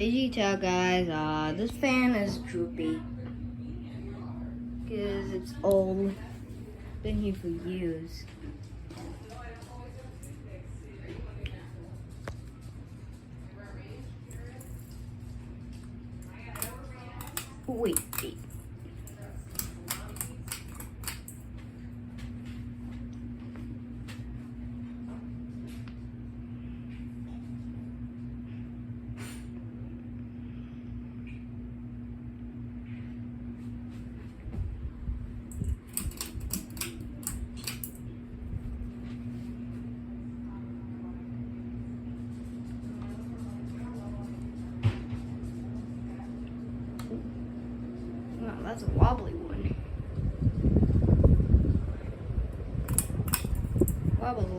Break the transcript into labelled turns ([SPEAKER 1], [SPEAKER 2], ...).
[SPEAKER 1] As you can tell, guys, this fan is droopy because it's old. Been here for years. Wait. Wow, that's a wobbly one. Wobbles a